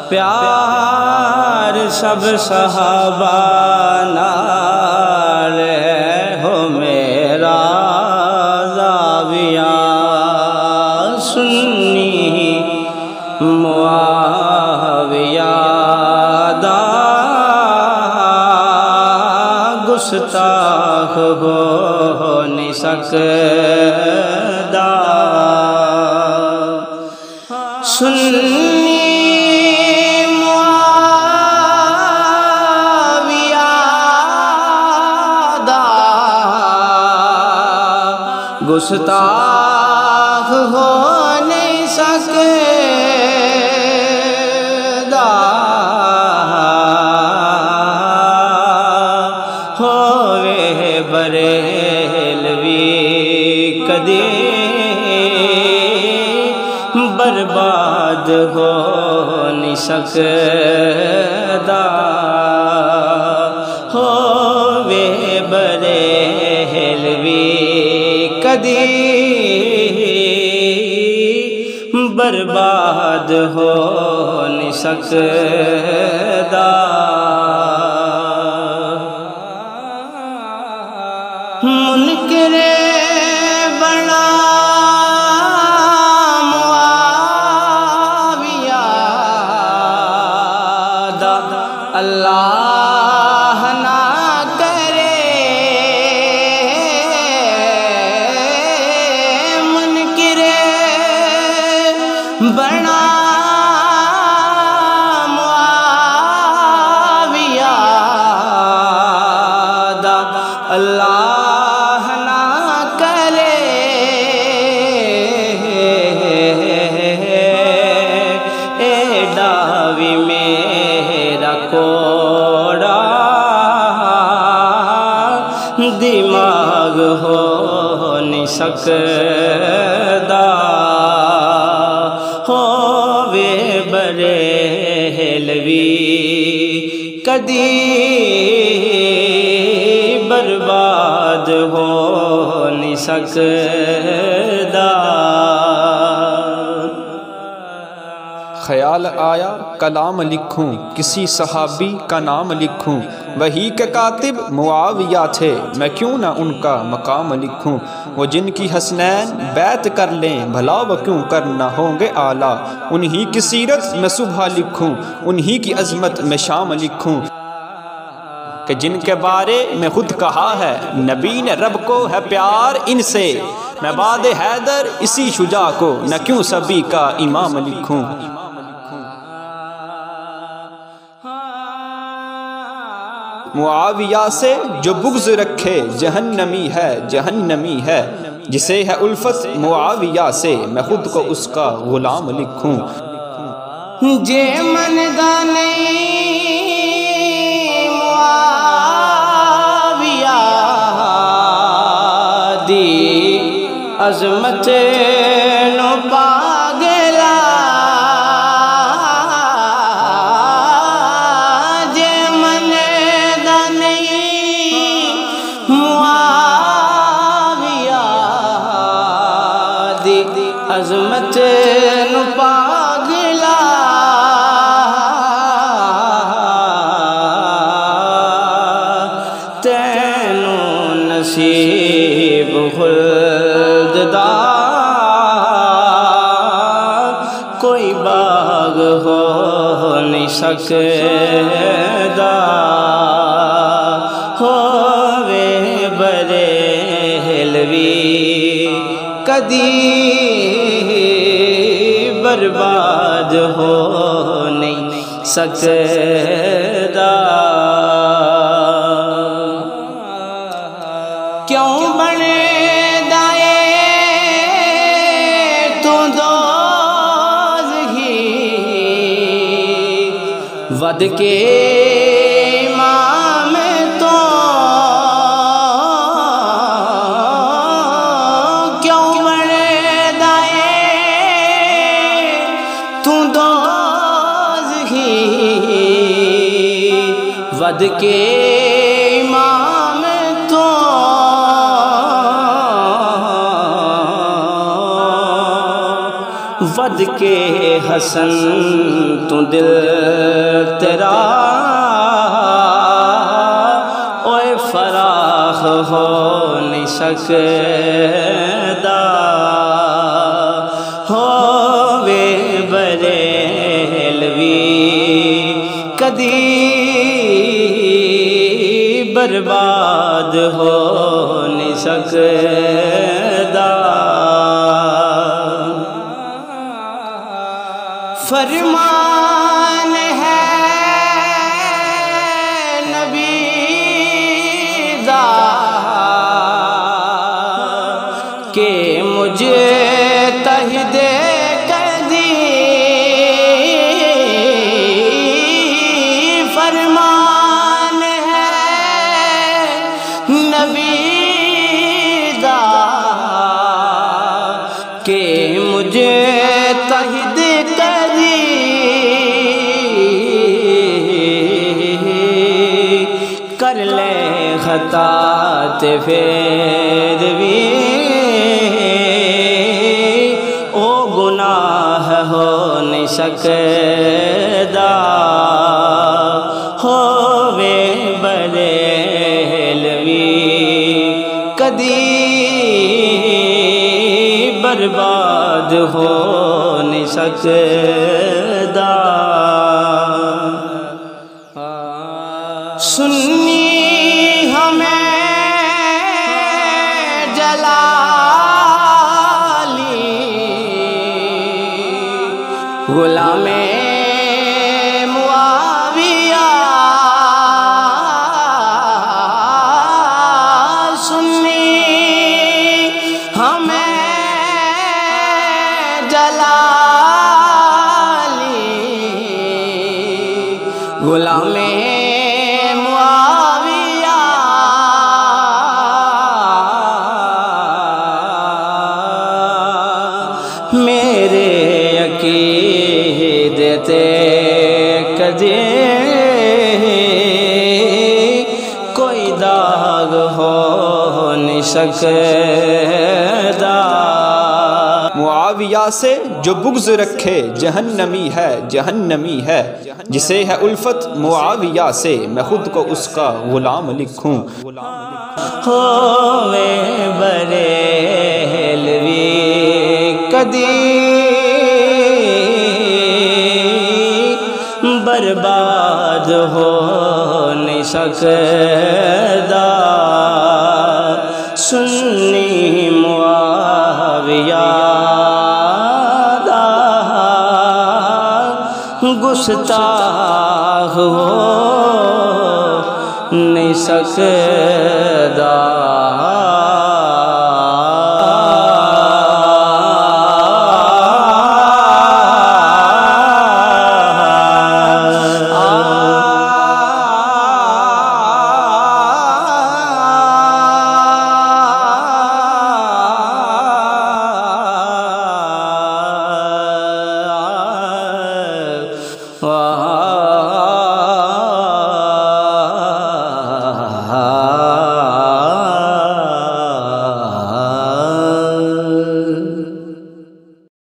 پیار سب صحابہ نال ہو میرا زاویہ سنی معاویہ دا گستاخ ہو نہیں سکدا سنی گستاخ ہو نہیں سکدا ہوئے بریلوی کدی برباد ہو نہیں سکدا ہوئے بریلوی کدی برباد ہو نہیں سکدا منکر بڑا معاویہ دا اللہ نہ کرے منکر بڑا معاویہ دا اللہ نہ کرے ایڈا بھی میرا کوڑا دماغ ہو نہیں سکدا ہووے بریلوی کدی برباد ہو نہیں سکدا خیال آیا کلام لکھوں کسی صحابی کا نام لکھوں وہی کے کاتب معاویہ تھے میں کیوں نہ ان کا مقام لکھوں وہ جن کی حسنین بیعت کر لیں بھلا وہ کیوں کرنا ہوں گے اعلیٰ انہی کی سیرت میں صبح لکھوں انہی کی عظمت میں شام لکھوں کہ جن کے بارے میں خود کہا ہے نبی نے رب کو ہے پیار ان سے میں بعد حیدر اسی شجاع کو نہ کیوں سبھی کا امام لکھوں معاویہ سے جو بغض رکھے جہنمی ہے جسے ہے الفت معاویہ سے میں خود کو اس کا غلام لکھوں جے من دا نہیں معاویہ دی عظمت نو پاگلا جے من دا نہیں معاویہ دی عظمت نو پاگلا تینوں نصیب خلد دا کوئی باغ ہو نہیں سکدا کدی برباد ہو نہیں سکتا کیوں بنے دائے تو دوزخی ود کے امام تو کیوں بنے دائے تو دوزخی ود کے امام تو ود کے حسن تو دل تیرا اوے فراخ ہو نہیں سکتا ہووے بریلوی کدی برباد ہو نہیں سکتا فرمان ہے نبی دا کہ مجھے تہد کدی فرمان ہے نبی دا کہ مجھے تہد کر لے خطا تے پھر بھی او گناہ ہو نہیں سکتا ہووے بریلوی کدی برباد ہو نہیں سکتا سنی ہمیں جلالی غلام معاویہ سنی ہمیں جلالی غلام میرے عقیدتے کدی کوئی داغ ہو نہیں سکتا معاویہ سے جو بغض رکھے جہنمی ہے جسے ہے الفت معاویہ سے میں خود کو اس کا غلام لکھوں ہووے بریلوی کدی برباد ہو نہیں سکتا سنی معاویہ دا گستاخ ہو نہیں سکتا